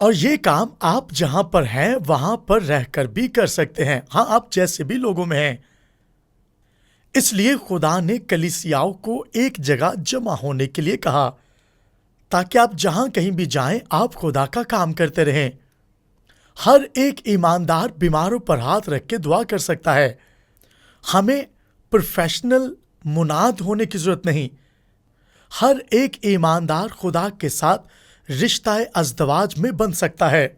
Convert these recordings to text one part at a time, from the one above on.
اور یہ کام آپ جہاں پر ہیں وہاں پر رہ کر بھی کر سکتے ہیں، ہاں آپ جیسے بھی لوگوں میں ہیں۔ اس لیے خدا نے کلیسیاؤں کو ایک جگہ جمع ہونے کے لیے کہا تاکہ آپ جہاں کہیں بھی جائیں آپ خدا کا کام کرتے رہیں۔ ہر ایک ایماندار بیماروں پر ہاتھ رکھ کے دعا کر سکتا ہے۔ ہمیں پروفیشنل مناد ہونے کی ضرورت نہیں۔ ہر ایک ایماندار خدا کے ساتھ رشتہ ازدواج میں بن سکتا ہے،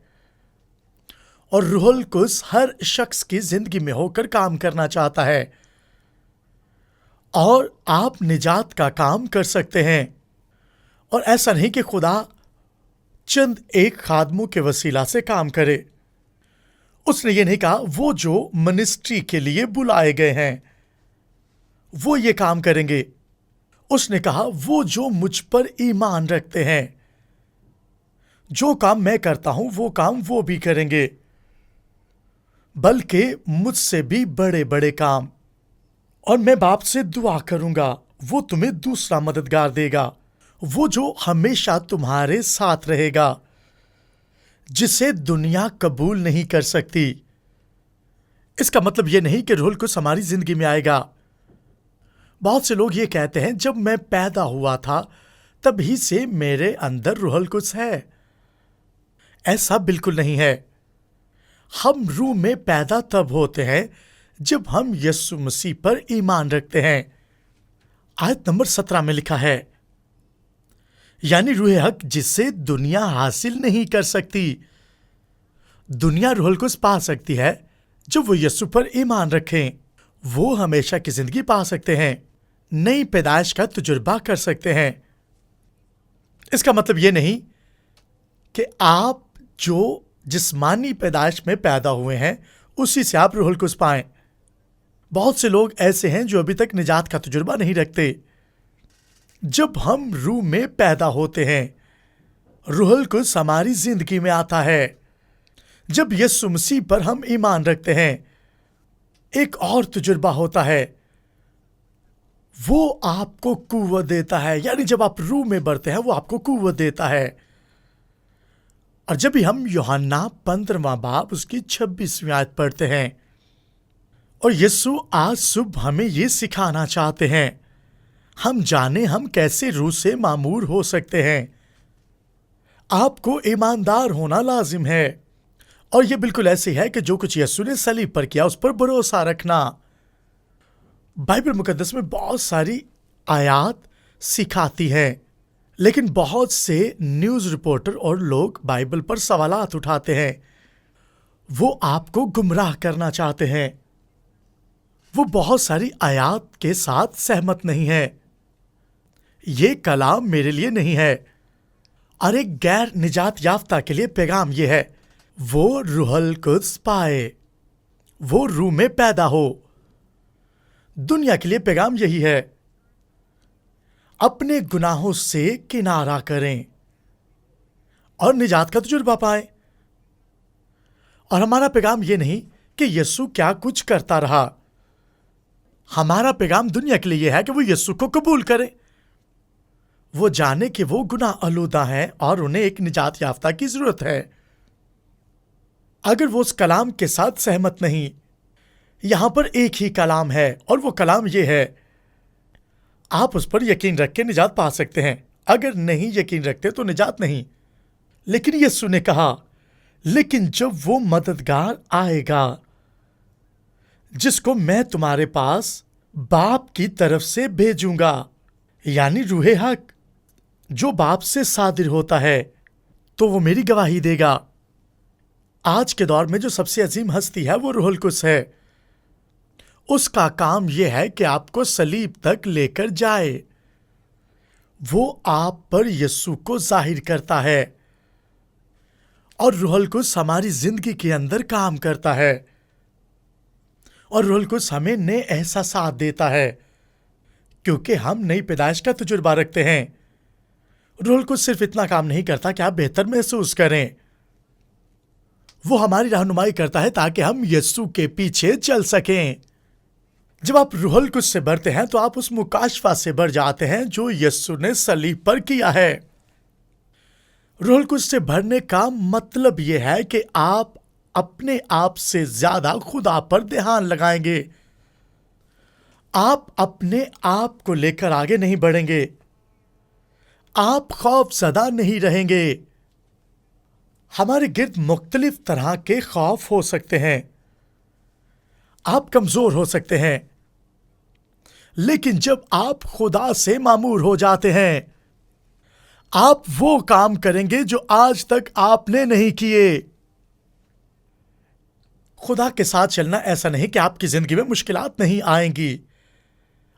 اور روح القدس ہر شخص کی زندگی میں ہو کر کام کرنا چاہتا ہے، اور آپ نجات کا کام کر سکتے ہیں۔ اور ایسا نہیں کہ خدا چند ایک خادموں کے وسیلہ سے کام کرے۔ اس نے یہ نہیں کہا وہ جو منسٹری کے لیے بلائے گئے ہیں وہ یہ کام کریں گے۔ اس نے کہا وہ جو مجھ پر ایمان رکھتے ہیں، جو کام میں کرتا ہوں وہ کام وہ بھی کریں گے، بلکہ مجھ سے بھی بڑے بڑے کام۔ اور میں باپ سے دعا کروں گا، وہ تمہیں دوسرا مددگار دے گا، وہ جو ہمیشہ تمہارے ساتھ رہے گا، جسے دنیا قبول نہیں کر سکتی۔ اس کا مطلب یہ نہیں کہ روح القدس ہماری زندگی میں آئے گا۔ بہت سے لوگ یہ کہتے ہیں جب میں پیدا ہوا تھا تب ہی سے میرے اندر روح القدس ہے۔ ایسا بالکل نہیں ہے۔ ہم روح میں پیدا تب ہوتے ہیں جب ہم یسوع مسیح پر ایمان رکھتے ہیں۔ آیت نمبر 17 میں لکھا ہے، یعنی روح حق جسے دنیا حاصل نہیں کر سکتی۔ دنیا روح القدس پا سکتی ہے جب وہ یسوع پر ایمان رکھیں۔ وہ ہمیشہ کی زندگی پا سکتے ہیں، نئی پیدائش کا تجربہ کر سکتے ہیں۔ اس کا مطلب یہ نہیں کہ آپ جو جسمانی پیدائش میں پیدا ہوئے ہیں اسی سے آپ روح القدس پائیں۔ بہت سے لوگ ایسے ہیں جو ابھی تک نجات کا تجربہ نہیں رکھتے۔ جب ہم روح میں پیدا ہوتے ہیں روح القدس ہماری زندگی میں آتا ہے۔ جب یسوع مسیح پر ہم ایمان رکھتے ہیں ایک اور تجربہ ہوتا ہے، وہ آپ کو قوت دیتا ہے۔ یعنی جب آپ روح میں بڑھتے ہیں وہ آپ کو قوت دیتا ہے۔ اور جب بھی ہم یوحنا 15واں باب اس کی 26ویں آیت پڑھتے ہیں، اور یسوع آج صبح ہمیں یہ سکھانا چاہتے ہیں، ہم جانیں ہم کیسے روح سے معمور ہو سکتے ہیں۔ آپ کو ایماندار ہونا لازم ہے، اور یہ بالکل ایسے ہے کہ جو کچھ یسوع نے صلیب پر کیا اس پر بھروسہ رکھنا۔ بائبل مقدس میں بہت ساری آیات سکھاتی ہیں، لیکن بہت سے نیوز رپورٹر اور لوگ بائبل پر سوالات اٹھاتے ہیں۔ وہ آپ کو گمراہ کرنا چاہتے ہیں۔ وہ بہت ساری آیات کے ساتھ سہمت نہیں ہے۔ یہ کلام میرے لیے نہیں ہے، اور ایک غیر نجات یافتہ کے لیے پیغام یہ ہے، وہ روح القدس پائے، وہ روح میں پیدا ہو۔ دنیا کے لیے پیغام یہی ہے، اپنے گناہوں سے کنارہ کریں اور نجات کا تجربہ پائیں۔ اور ہمارا پیغام یہ نہیں کہ یسوع کیا کچھ کرتا رہا۔ ہمارا پیغام دنیا کے لیے یہ ہے کہ وہ یسوع کو قبول کریں، وہ جانے کہ وہ گناہ آلودہ ہیں اور انہیں ایک نجات یافتہ کی ضرورت ہے۔ اگر وہ اس کلام کے ساتھ سہمت نہیں، یہاں پر ایک ہی کلام ہے، اور وہ کلام یہ ہے، آپ اس پر یقین رکھ کے نجات پا سکتے ہیں۔ اگر نہیں یقین رکھتے تو نجات نہیں۔ لیکن یسوع نے کہا، لیکن جب وہ مددگار آئے گا جس کو میں تمہارے پاس باپ کی طرف سے بھیجوں گا، یعنی روح حق جو باپ سے صادر ہوتا ہے، تو وہ میری گواہی دے گا۔ آج کے دور میں جو سب سے عظیم ہستی ہے وہ روح القدس ہے۔ اس کا کام یہ ہے کہ آپ کو صلیب تک لے کر جائے۔ وہ آپ پر یسوع کو ظاہر کرتا ہے، اور روح القدس ہماری زندگی کے اندر کام کرتا ہے، اور روح القدس ہمیں نئے احساسات دیتا ہے، کیونکہ ہم نئی پیدائش کا تجربہ رکھتے ہیں۔ روح القدس صرف اتنا کام نہیں کرتا کہ آپ بہتر محسوس کریں، وہ ہماری رہنمائی کرتا ہے تاکہ ہم یسوع کے پیچھے چل سکیں۔ جب آپ روح القدس سے بڑھتے ہیں تو آپ اس مکاشفہ سے بڑھ جاتے ہیں جو یسوع نے صلیب پر کیا ہے۔ روح القدس سے بھرنے کا مطلب یہ ہے کہ آپ اپنے آپ سے زیادہ خدا پر دھیان لگائیں گے. آپ اپنے آپ کو لے کر آگے نہیں بڑھیں گے. آپ خوف زدہ نہیں رہیں گے. ہمارے گرد مختلف طرح کے خوف ہو سکتے ہیں. آپ کمزور ہو سکتے ہیں. لیکن جب آپ خدا سے مامور ہو جاتے ہیں، آپ وہ کام کریں گے جو آج تک آپ نے نہیں کیے. خدا کے ساتھ چلنا ایسا نہیں کہ آپ کی زندگی میں مشکلات نہیں آئیں گی.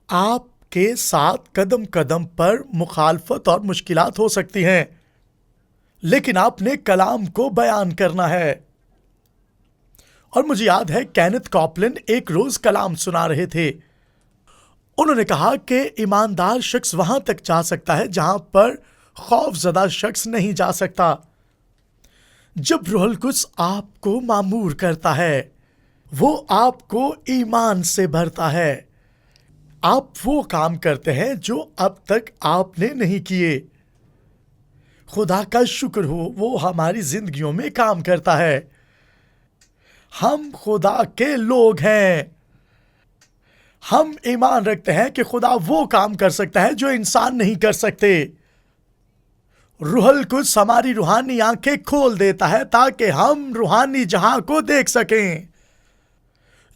آپ کے ساتھ قدم قدم پر مخالفت اور مشکلات ہو سکتی ہیں، لیکن آپ نے کلام کو بیان کرنا ہے. اور مجھے یاد ہے کینتھ کاپلن ایک روز کلام سنا رہے تھے. انہوں نے کہا کہ ایماندار شخص وہاں تک جا سکتا ہے جہاں پر خوف زدہ شخص نہیں جا سکتا. جب روح القدس آپ کو معمور کرتا ہے، وہ آپ کو ایمان سے بھرتا ہے. آپ وہ کام کرتے ہیں جو اب تک آپ نے نہیں کیے. خدا کا شکر ہو وہ ہماری زندگیوں میں کام کرتا ہے. ہم خدا کے لوگ ہیں. ہم ایمان رکھتے ہیں کہ خدا وہ کام کر سکتا ہے جو انسان نہیں کر سکتے. روح القدس ہماری روحانی آنکھیں کھول دیتا ہے تاکہ ہم روحانی جہاں کو دیکھ سکیں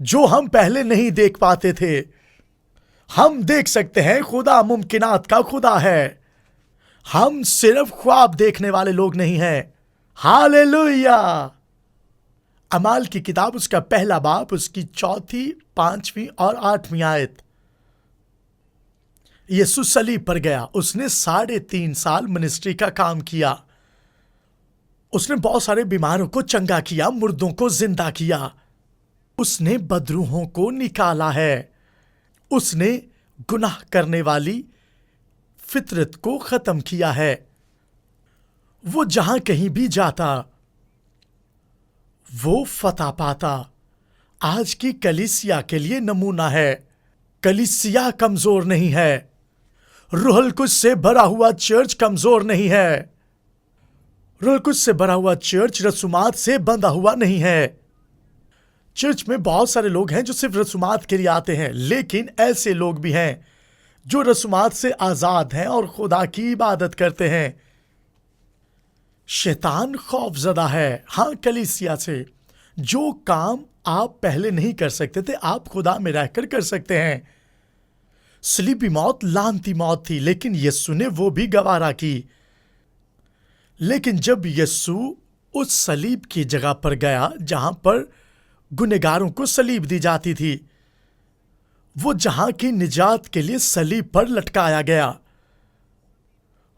جو ہم پہلے نہیں دیکھ پاتے تھے. ہم دیکھ سکتے ہیں خدا ممکنات کا خدا ہے. ہم صرف خواب دیکھنے والے لوگ نہیں ہیں. ہاللیلویا. اعمال کی کتاب اس کا پہلا باب، اس کی 4، 5 اور 8 آیت. یسوع صلیب پر گیا. اس نے 3.5 سال منسٹری کا کام کیا. اس نے بہت سارے بیماروں کو چنگا کیا، مردوں کو زندہ کیا. اس نے بدروحوں کو نکالا ہے. اس نے گناہ کرنے والی فطرت کو ختم کیا ہے. وہ جہاں کہیں بھی جاتا وہ فتح پاتا. آج کی کلیسیا کے لیے نمونہ ہے. کلیسیا کمزور نہیں ہے. روح القدس سے بھرا ہوا چرچ کمزور نہیں ہے. روح القدس سے بھرا ہوا چرچ رسومات سے بندھا ہوا نہیں ہے. چرچ میں بہت سارے لوگ ہیں جو صرف رسومات کے لیے آتے ہیں، لیکن ایسے لوگ بھی ہیں جو رسومات سے آزاد ہیں اور خدا کی عبادت کرتے ہیں. شیطان خوف زدہ ہے. ہاں، کلیسیا سے جو کام آپ پہلے نہیں کر سکتے تھے آپ خدا میں رہ کر کر سکتے ہیں. صلیبی موت لعنتی موت تھی، لیکن یسوع نے وہ بھی گوارا کی. لیکن جب یسوع اس صلیب کی جگہ پر گیا جہاں پر گنہگاروں کو صلیب دی جاتی تھی، وہ جہاں کی نجات کے لیے صلیب پر لٹکایا گیا،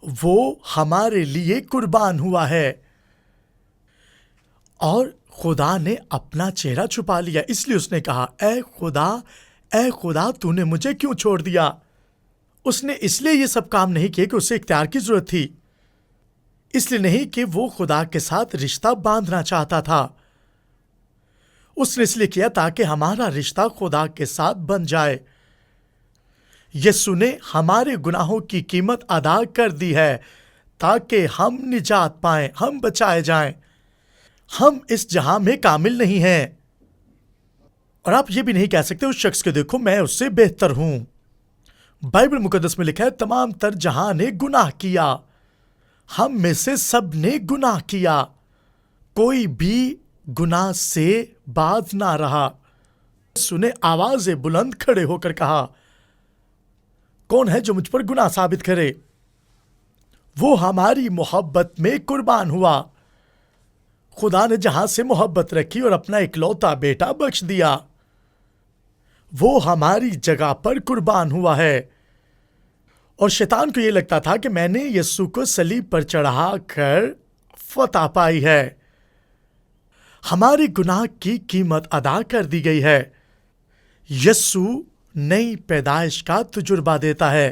وہ ہمارے لیے قربان ہوا ہے. اور خدا نے اپنا چہرہ چھپا لیا. اس لیے اس نے کہا، اے خدا تو نے مجھے کیوں چھوڑ دیا؟ اس نے اس لیے یہ سب کام نہیں کیے کہ اسے اختیار کی ضرورت تھی. اس لیے نہیں کہ وہ خدا کے ساتھ رشتہ باندھنا چاہتا تھا. اس نے اس لیے کیا تاکہ ہمارا رشتہ خدا کے ساتھ بن جائے. یسوع نے ہمارے گناہوں کی قیمت ادا کر دی ہے تاکہ ہم نجات پائیں، ہم بچائے جائیں. ہم اس جہاں میں کامل نہیں ہیں، اور آپ یہ بھی نہیں کہہ سکتے اس شخص کو دیکھو میں اس سے بہتر ہوں. بائبل مقدس میں لکھا ہے تمام تر جہاں نے گناہ کیا. ہم میں سے سب نے گناہ کیا، کوئی بھی گناہ سے باز نہ رہا. یسوع نے آواز بلند کھڑے ہو کر کہا، کون ہے جو مجھ پر گناہ ثابت کرے؟ وہ ہماری محبت میں قربان ہوا. خدا نے جہاں سے محبت رکھی اور اپنا اکلوتا بیٹا بخش دیا، وہ ہماری جگہ پر قربان ہوا ہے. اور شیطان کو یہ لگتا تھا کہ میں نے یسوع کو صلیب پر چڑھا کر فتح پائی ہے. ہمارے گناہ کی قیمت ادا کر دی گئی ہے. یسوع نئی پیدائش کا تجربہ دیتا ہے.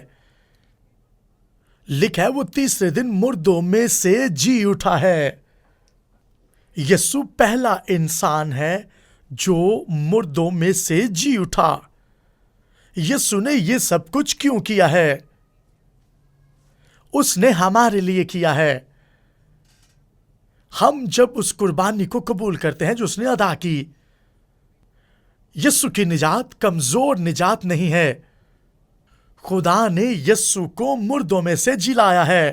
لکھا ہے وہ تیسرے دن مردوں میں سے جی اٹھا ہے. یسوع پہلا انسان ہے جو مردوں میں سے جی اٹھا. یسوع نے یہ سب کچھ کیوں کیا ہے؟ اس نے ہمارے لیے کیا ہے. ہم جب اس قربانی کو قبول کرتے ہیں جو اس نے ادا کی، یسوع کی نجات کمزور نجات نہیں ہے. خدا نے یسوع کو مردوں میں سے جلایا ہے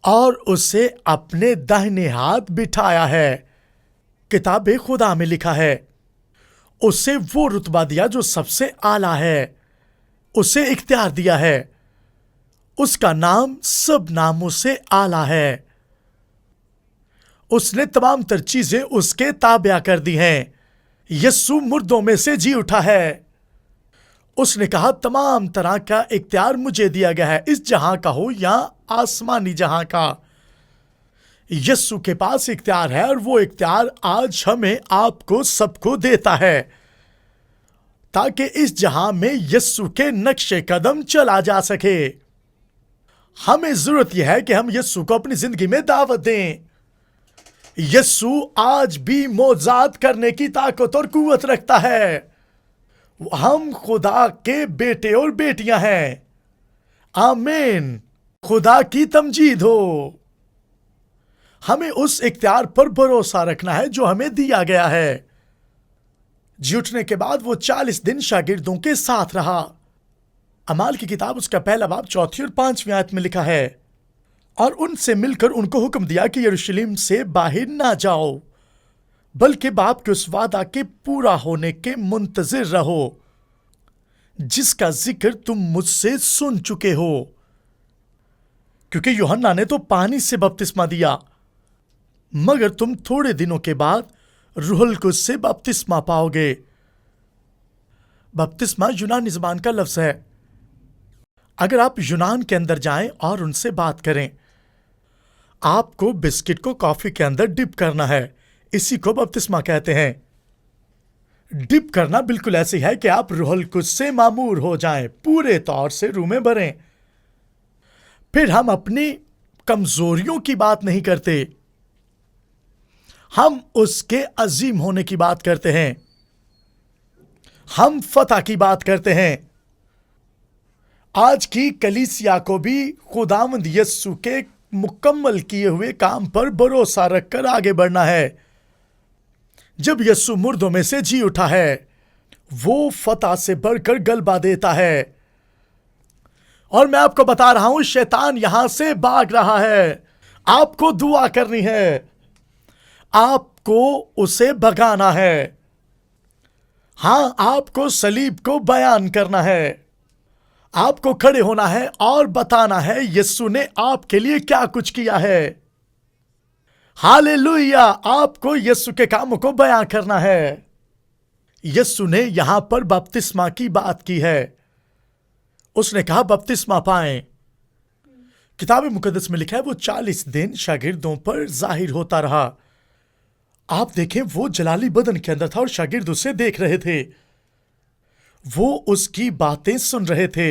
اور اسے اپنے داہنے ہاتھ بٹھایا ہے. کتاب خدا میں لکھا ہے اسے وہ رتبہ دیا جو سب سے اعلیٰ ہے، اسے اختیار دیا ہے، اس کا نام سب ناموں سے اعلیٰ ہے. اس نے تمام تر چیزیں اس کے تابع کر دی ہیں. یسوع مردوں میں سے جی اٹھا ہے. اس نے کہا تمام طرح کا اختیار مجھے دیا گیا ہے، اس جہاں کا ہو یا آسمانی جہاں کا. یسوع کے پاس اختیار ہے اور وہ اختیار آج ہمیں آپ کو سب کو دیتا ہے تاکہ اس جہاں میں یسوع کے نقش قدم چلا جا سکے. ہمیں ضرورت یہ ہے کہ ہم یسوع کو اپنی زندگی میں دعوت دیں. یسوع آج بھی معجزات کرنے کی طاقت اور قوت رکھتا ہے. ہم خدا کے بیٹے اور بیٹیاں ہیں. آمین. خدا کی تمجید ہو. ہمیں اس اختیار پر بھروسہ رکھنا ہے جو ہمیں دیا گیا ہے. جی اٹھنے کے بعد وہ 40 دن شاگردوں کے ساتھ رہا. اعمال کی کتاب اس کا پہلا باب 4 اور 5 آیت میں لکھا ہے، اور ان سے مل کر ان کو حکم دیا کہ یروشلم سے باہر نہ جاؤ بلکہ باپ کے اس وعدہ کے پورا ہونے کے منتظر رہو جس کا ذکر تم مجھ سے سن چکے ہو. کیونکہ یوحنا نے تو پانی سے بپتسمہ دیا، مگر تم تھوڑے دنوں کے بعد روح القدس سے بپتسمہ پاؤ گے. بپتسمہ یونانی زبان کا لفظ ہے. اگر آپ یونان کے اندر جائیں اور ان سے بات کریں، آپ کو بسکٹ کو کافی کے اندر ڈپ کرنا ہے، اسی کو بپتسمہ کہتے ہیں. ڈپ کرنا بالکل ایسی ہے کہ آپ روح القدس سے معمور ہو جائیں، پورے طور سے روح میں بھریں. پھر ہم اپنی کمزوریوں کی بات نہیں کرتے، ہم اس کے عظیم ہونے کی بات کرتے ہیں، ہم فتح کی بات کرتے ہیں. آج کی کلیسیا کو بھی خداوند یسوع کے مکمل کیے ہوئے کام پر بھروسہ رکھ کر آگے بڑھنا ہے. جب یسوع مردوں میں سے جی اٹھا ہے، وہ فتح سے بڑھ کر غلبہ دیتا ہے. اور میں آپ کو بتا رہا ہوں شیطان یہاں سے بھاگ رہا ہے. آپ کو دعا کرنی ہے، آپ کو اسے بھگانا ہے. ہاں، آپ کو صلیب کو بیان کرنا ہے، آپ کو کھڑے ہونا ہے اور بتانا ہے یسوع نے آپ کے لیے کیا کچھ کیا ہے. ہاللویا. آپ کو یسوع کے کاموں کو بیان کرنا ہے. یسوع نے یہاں پر بپتسمہ کی بات کی ہے. اس نے کہا بپتسمہ پائیں. کتاب مقدس میں لکھا ہے وہ 40 دن شاگردوں پر ظاہر ہوتا رہا. آپ دیکھیں وہ جلالی بدن کے اندر تھا اور شاگرد اسے دیکھ رہے تھے، وہ اس کی باتیں سن رہے تھے.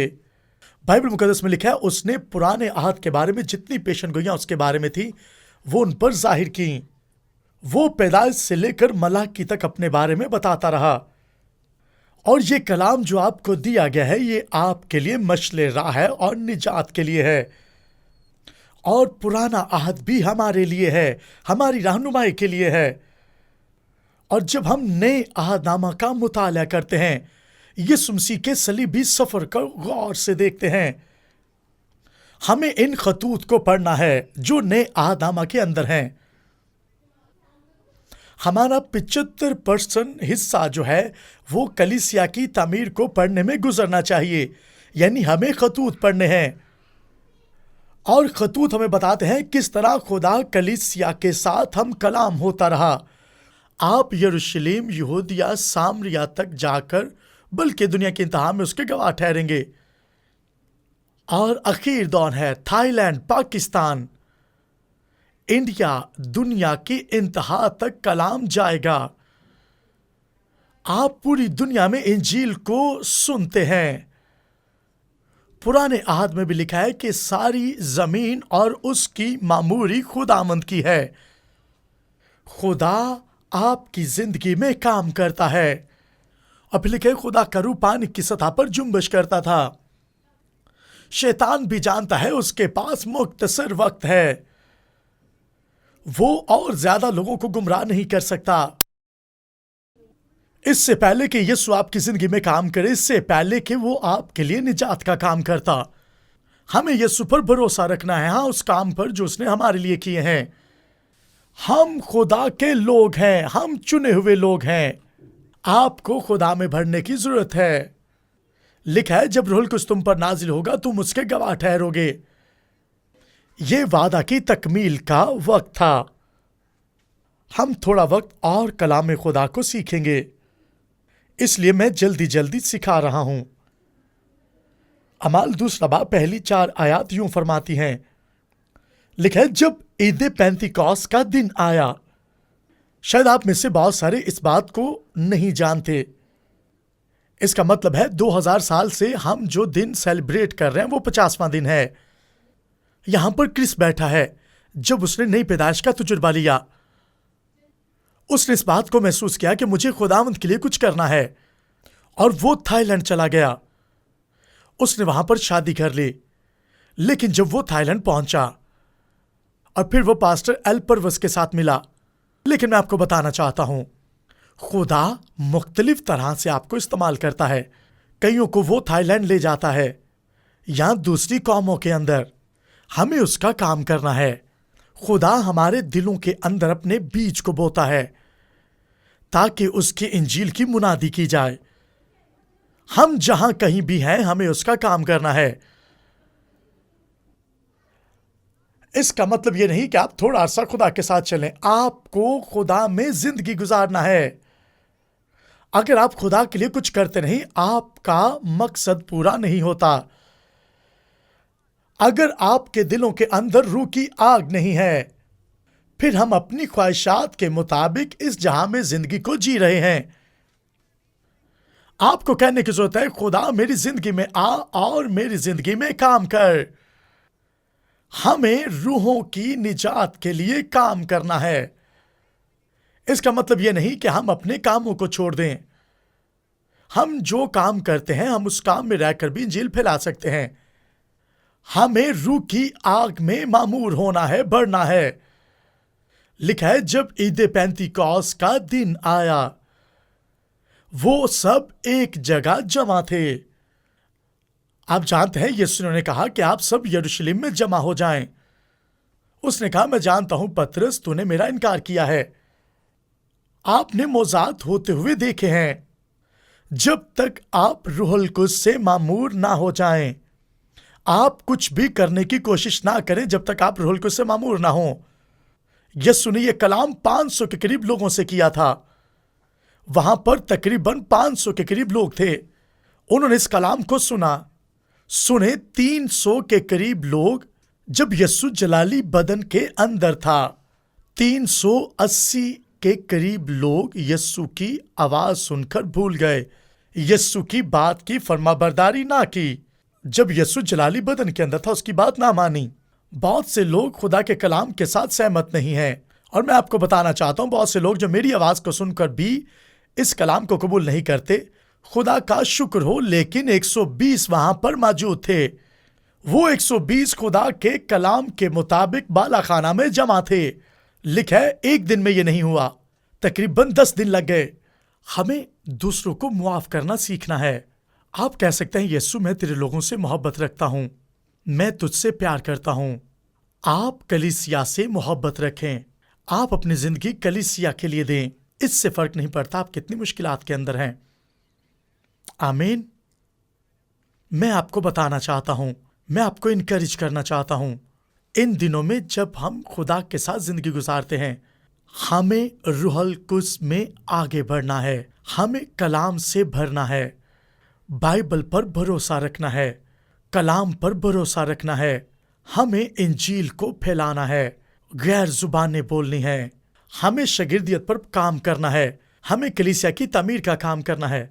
بائبل مقدس میں لکھا ہے اس نے پرانے عہد کے بارے میں جتنی پیشن گوئیاں اس کے بارے میں تھی وہ ان پر ظاہر کی. وہ پیدائش سے لے کر ملاکی تک اپنے بارے میں بتاتا رہا. اور یہ کلام جو آپ کو دیا گیا ہے یہ آپ کے لیے مشعل راہ ہے اور نجات کے لیے ہے. اور پرانا عہد بھی ہمارے لیے ہے، ہماری رہنمائی کے لیے ہے. اور جب ہم نئے عہد نامہ کا مطالعہ کرتے ہیں، یسوع مسیح کے صلیبی سفر کو غور سے دیکھتے ہیں، ہمیں ان خطوط کو پڑھنا ہے جو نئے عہد نامہ کے اندر ہیں. ہمارا 75% حصہ جو ہے وہ کلیسیا کی تعمیر کو پڑھنے میں گزرنا چاہیے. یعنی ہمیں خطوط پڑھنے ہیں، اور خطوط ہمیں بتاتے ہیں کس طرح خدا کلیسیا کے ساتھ ہم کلام ہوتا رہا. آپ یروشلم، یہودیہ، سامریا تک جا کر بلکہ دنیا کے انتہا میں اس کے گواہ ٹھہریں گے. اور اخیر دور ہے تھائی لینڈ، پاکستان، انڈیا، دنیا کی انتہا تک کلام جائے گا. آپ پوری دنیا میں انجیل کو سنتے ہیں. پرانے عہد میں بھی لکھا ہے کہ ساری زمین اور اس کی معموری خداوند کی ہے. خدا آپ کی زندگی میں کام کرتا ہے. اب لکھے خدا کا روح پانی کی سطح پر جنبش کرتا تھا. شیطان بھی جانتا ہے اس کے پاس مختصر وقت ہے. وہ اور زیادہ لوگوں کو گمراہ نہیں کر سکتا۔ اس سے پہلے کہ یسوع آپ کی زندگی میں کام کرے، اس سے پہلے کہ وہ آپ کے لیے نجات کا کام کرتا، ہمیں یسوع پر بھروسہ رکھنا ہے، ہاں اس کام پر جو اس نے ہمارے لیے کیے ہیں۔ ہم خدا کے لوگ ہیں، ہم چنے ہوئے لوگ ہیں۔ آپ کو خدا میں بھرنے کی ضرورت ہے۔ لکھا ہے جب روح القدس تم پر نازل ہوگا تم اس کے گواہ ٹھہرو گے۔ یہ وعدہ کی تکمیل کا وقت تھا۔ ہم تھوڑا وقت اور کلام خدا کو سیکھیں گے، اس لیے میں جلدی سکھا رہا ہوں۔ اعمال 2 باب پہلی 4 آیات یوں فرماتی ہیں، لکھا ہے جب عید پینتیکوس کا دن آیا۔ شاید آپ میں سے بہت سارے اس بات کو نہیں جانتے۔ اس کا مطلب ہے 2000 سال سے ہم جو دن سیلیبریٹ کر رہے ہیں وہ 50واں دن ہے۔ یہاں پر کرس بیٹھا ہے جب اس نے نئی پیدائش کا تجربہ لیا۔ اس نے اس بات کو محسوس کیا کہ مجھے خداوند کے لیے کچھ کرنا ہے، اور وہ تھائی لینڈ چلا گیا۔ اس نے وہاں پر شادی کر لی، لیکن جب وہ تھائی لینڈ پہنچا اور پھر وہ پاسٹر ایلپروس کے ساتھ ملا، لیکن میں آپ کو بتانا چاہتا ہوں خدا مختلف طرح سے آپ کو استعمال کرتا ہے۔ کئیوں کو وہ تھائی لینڈ لے جاتا ہے یا دوسری قوموں کے اندر، ہمیں اس کا کام کرنا ہے۔ خدا ہمارے دلوں کے اندر اپنے بیج کو بوتا ہے تاکہ اس کی انجیل کی منادی کی جائے۔ ہم جہاں کہیں بھی ہیں ہمیں اس کا کام کرنا ہے۔ اس کا مطلب یہ نہیں کہ آپ تھوڑا عرصہ خدا کے ساتھ چلیں، آپ کو خدا میں زندگی گزارنا ہے۔ اگر آپ خدا کے لیے کچھ کرتے نہیں، آپ کا مقصد پورا نہیں ہوتا۔ اگر آپ کے دلوں کے اندر روح کی آگ نہیں ہے، پھر ہم اپنی خواہشات کے مطابق اس جہاں میں زندگی کو جی رہے ہیں۔ آپ کو کہنے کی ضرورت ہے خدا میری زندگی میں آ اور میری زندگی میں کام کر۔ ہمیں روحوں کی نجات کے لیے کام کرنا ہے۔ اس کا مطلب یہ نہیں کہ ہم اپنے کاموں کو چھوڑ دیں۔ ہم جو کام کرتے ہیں ہم اس کام میں رہ کر بھی انجیل پھیلا سکتے ہیں۔ ہمیں روح کی آگ میں معمور ہونا ہے، بڑھنا ہے۔ لکھا ہے جب عید پینتیکوس کا دن آیا، وہ سب ایک جگہ جمع تھے۔ آپ جانتے ہیں یسوع نے کہا کہ آپ سب یروشلم میں جمع ہو جائیں۔ اس نے کہا میں جانتا ہوں پطرس تو نے میرا انکار کیا ہے، آپ نے معجزات ہوتے ہوئے دیکھے ہیں، جب تک آپ روح القدس سے معمور نہ ہو جائیں، آپ کچھ بھی کرنے کی کوشش نہ کریں جب تک آپ روح القدس سے معمور نہ ہوں۔ یسوع نے یہ کلام 500 کے قریب لوگوں سے کیا تھا۔ وہاں پر تقریباً 500 کے قریب لوگ تھے، انہوں نے اس کلام کو سنے 300 کے قریب لوگ جب یسوع جلالی بدن کے اندر تھا۔ 380 کے قریب لوگ یسوع کی آواز سن کر بھول گئے، یسوع کی بات کی فرما برداری نہ کی۔ جب یسوع جلالی بدن کے اندر تھا اس کی بات نہ مانی۔ بہت سے لوگ خدا کے کلام کے ساتھ سہمت نہیں ہیں، اور میں آپ کو بتانا چاہتا ہوں بہت سے لوگ جو میری آواز کو سن کر بھی اس کلام کو قبول نہیں کرتے۔ خدا کا شکر ہو لیکن 120 وہاں پر موجود تھے۔ وہ 120 خدا کے کلام کے مطابق بالا خانہ میں جمع تھے۔ لکھا ہے ایک دن میں یہ نہیں ہوا، تقریباً 10 دن لگ گئے۔ ہمیں دوسروں کو معاف کرنا سیکھنا ہے۔ آپ کہہ سکتے ہیں یسوع میں تیرے لوگوں سے محبت رکھتا ہوں، میں تجھ سے پیار کرتا ہوں۔ آپ کلیسیا سے محبت رکھیں، آپ اپنی زندگی کلیسیا کے لیے دیں۔ اس سے فرق نہیں پڑتا آپ کتنی مشکلات کے اندر ہیں۔ آمین۔ میں آپ کو بتانا چاہتا ہوں، میں آپ کو انکریج کرنا چاہتا ہوں، ان دنوں میں جب ہم خدا کے ساتھ زندگی گزارتے ہیں ہمیں روح القدس میں آگے بڑھنا ہے، ہمیں کلام سے بھرنا ہے، بائبل پر بھروسہ رکھنا ہے، کلام پر بھروسہ رکھنا ہے، ہمیں انجیل کو پھیلانا ہے، غیر زبانیں بولنی ہے، ہمیں شاگردیت پر کام کرنا ہے، ہمیں کلیسیا کی تعمیر کا کام کرنا ہے۔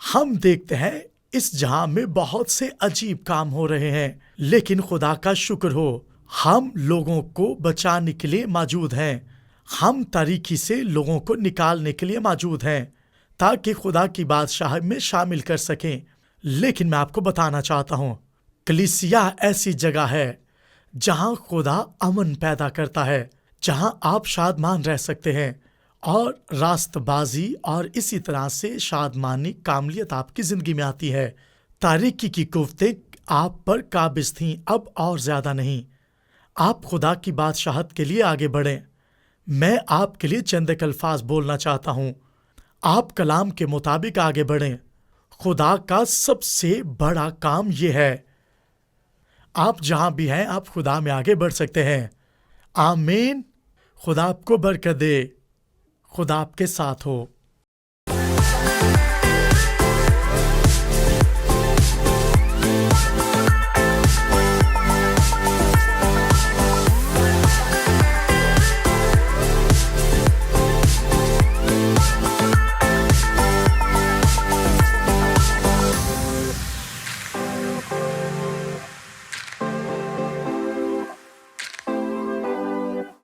ہم دیکھتے ہیں اس جہاں میں بہت سے عجیب کام ہو رہے ہیں، لیکن خدا کا شکر ہو ہم لوگوں کو بچانے کے لیے موجود ہیں، ہم تاریکی سے لوگوں کو نکالنے کے لیے موجود ہیں تاکہ خدا کی بادشاہ میں شامل کر سکیں۔ لیکن میں آپ کو بتانا چاہتا ہوں کلیسیا ایسی جگہ ہے جہاں خدا امن پیدا کرتا ہے، جہاں آپ شادمان رہ سکتے ہیں اور راست بازی اور اسی طرح سے شادمانی کاملیت آپ کی زندگی میں آتی ہے۔ تاریکی کی قوتیں آپ پر قابض تھیں، اب اور زیادہ نہیں۔ آپ خدا کی بادشاہت کے لیے آگے بڑھیں۔ میں آپ کے لیے چند ایک الفاظ بولنا چاہتا ہوں۔ آپ کلام کے مطابق آگے بڑھیں۔ خدا کا سب سے بڑا کام یہ ہے۔ آپ جہاں بھی ہیں آپ خدا میں آگے بڑھ سکتے ہیں۔ آمین۔ خدا آپ کو برکت دے۔ خدا آپ کے ساتھ ہو۔